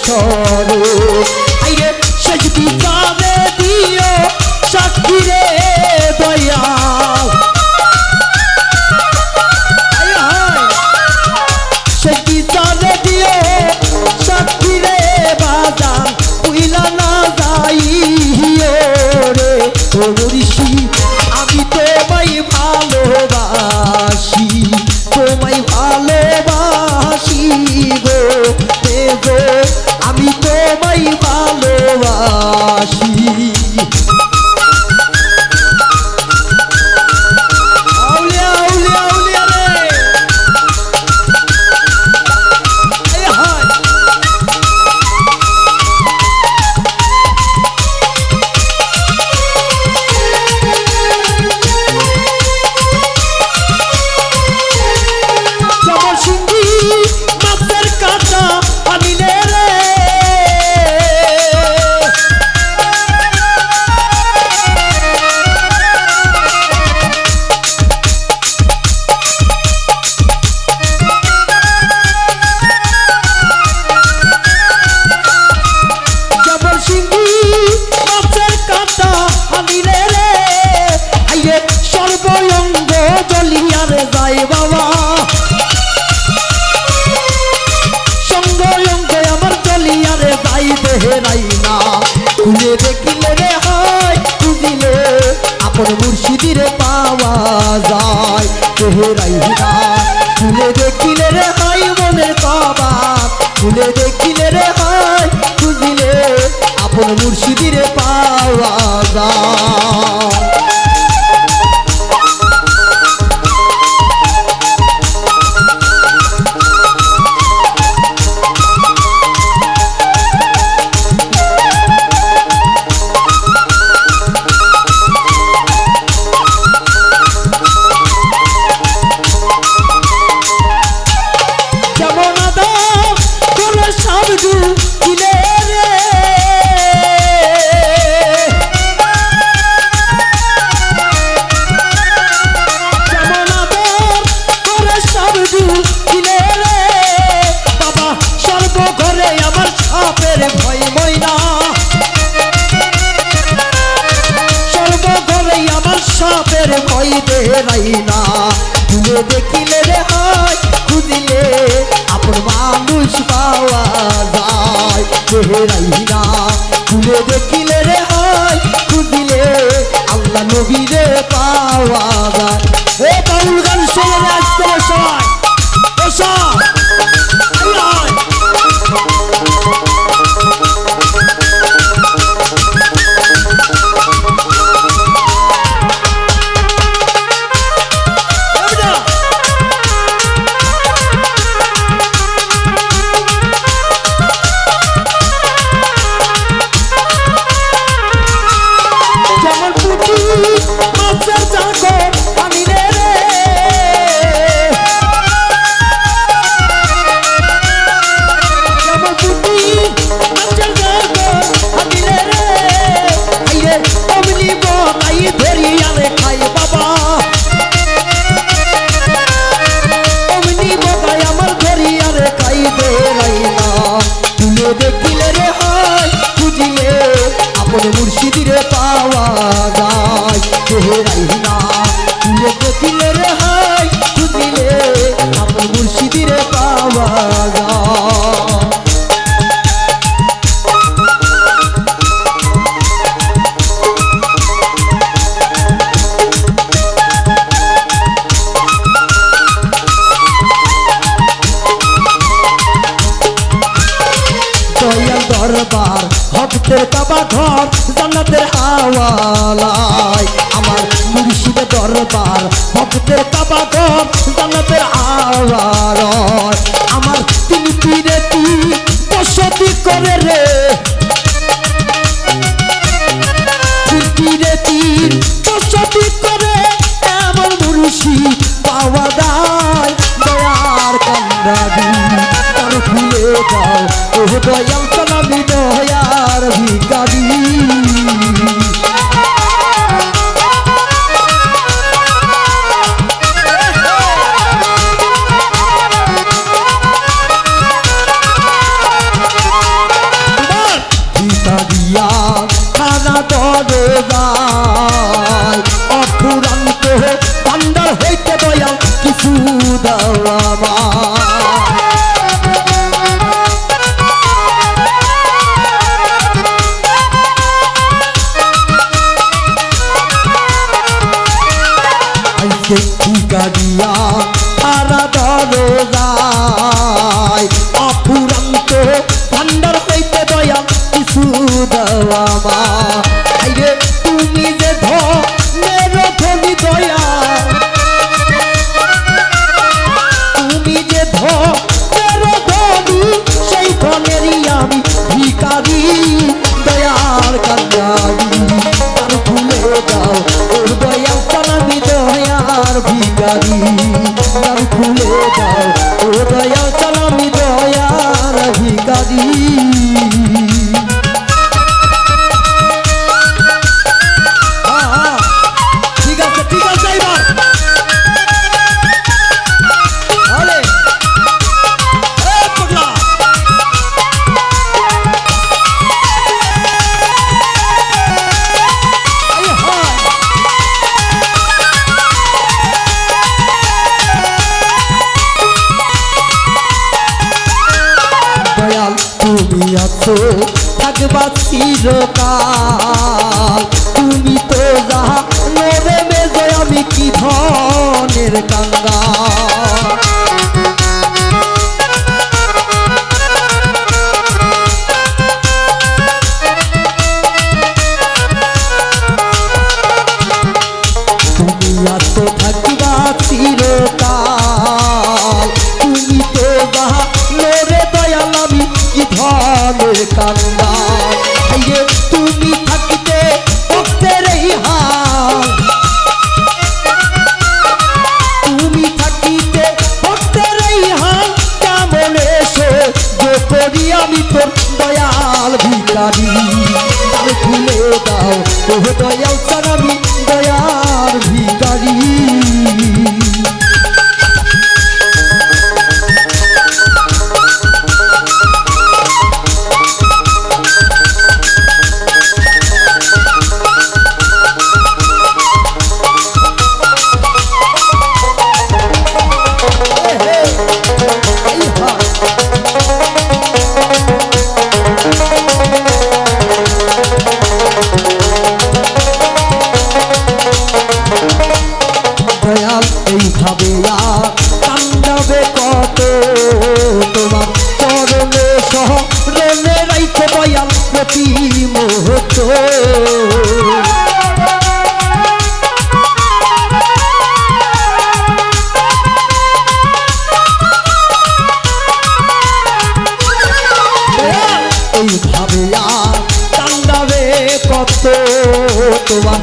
স্বরূপ আইরে শেষ বিচারে দিও সাক্ষী রে দয়াল শেষ বিচারে দিও সাক্ষী রে বাজান উইলা না যাইও রে ও ঋষি আমি তোমায় ভালোবাসি তোমায় ভালোবাসি গো দেবো আমি তোমায় ভালোবাসি আউলিয়া আউলিয়া আউলিয়া রে আয় হায় খুলে দেখিলে রে হয় খুঁজিলে আপন মুর্শিদির পাওয়া যায় তেহরাই না খুলে দেখিলে রে হয় মনের কবাত খুলে দেখিলে রে হয় খুঁজিলে আপন মুর্শিদির পাওয়া যায় সাপের ভয় দেরাই না খুলে দেখিলে রে হয় খুঁজিলে আপন মানুষ পাওয়া যায় দেরাই না খুলে দেখিলে রে হয় খুঁজিলে আল্লাহ নবীরে পাওয়া যায় ও বাউল গান শুনে আসতে সময় বসা দেখিলে রে হয় খুঁজিলে আপন মুর্শিদিরে পাওয়া যায় তেহরাই না খুলে দেখিলে রে হয় খুঁজিলে আপন মুর্শিদিরে পাওয়া যায় দরবার ভক্তের কাবা ঘর জান্নাতের হাওয়ালায় আমার মুর্শিদের দরবার ভক্তের কাবা ঘর জান্নাতের হাওয়ালায় আমার তিন পীরে তুই বসতি করে রে তিন পীরে তিন বসতি করে এমন মুর্শিদ পাওয়া যায় দয়ার কান্দাবি তার খুলে দাও ও দয়াল চালাবি দয়ার ভিখারি দাও আমার আজকে ঠিকারিয়া তারা দরজায় অফুরন্ত ভান্ডার হইতে দয়া কিছু দেওয়া মা আইরে তুমি যে ধনের ধনী দয়া তুমি যে ধনের ধনী সেই ধনেরই আমি ভিখারি দয়ার কান্দারি আর ভুলে দাও ওর দয়া চালাবি দয়ার ভিখারি আর ভুলে দাও ওর দয়া চালাবি দয়ার ভিখারি ঠিক আছে এবার আরে পগলা দয়াল তুমি আছো থাকবা চিরকাল তুমি তো যাহা নরে মেজে আমি কি ধনের কাঙ্গা তুমি আছো থাকবা চিরকাল তুমি তো যাহা নরে দয়াল আমি কি ধনের কাঙ্গা আইয়ে তুমি থাকিতে ভক্তের এই হাল তুমি থাকিতে ভক্তের এই হাল কেমন এসে যে করি আমি তোর দয়াল ভিখারি আর ভুলে দাও ও দয়াল চালাবি দয়ার ভিখারি দয়াল এইভাবে আর কান্দাবে কত তোমার চরণে শরণে রাইখো দয়াল প্রতি মুহূর্ত এইভাবে আর কান্দাবে কত তোমার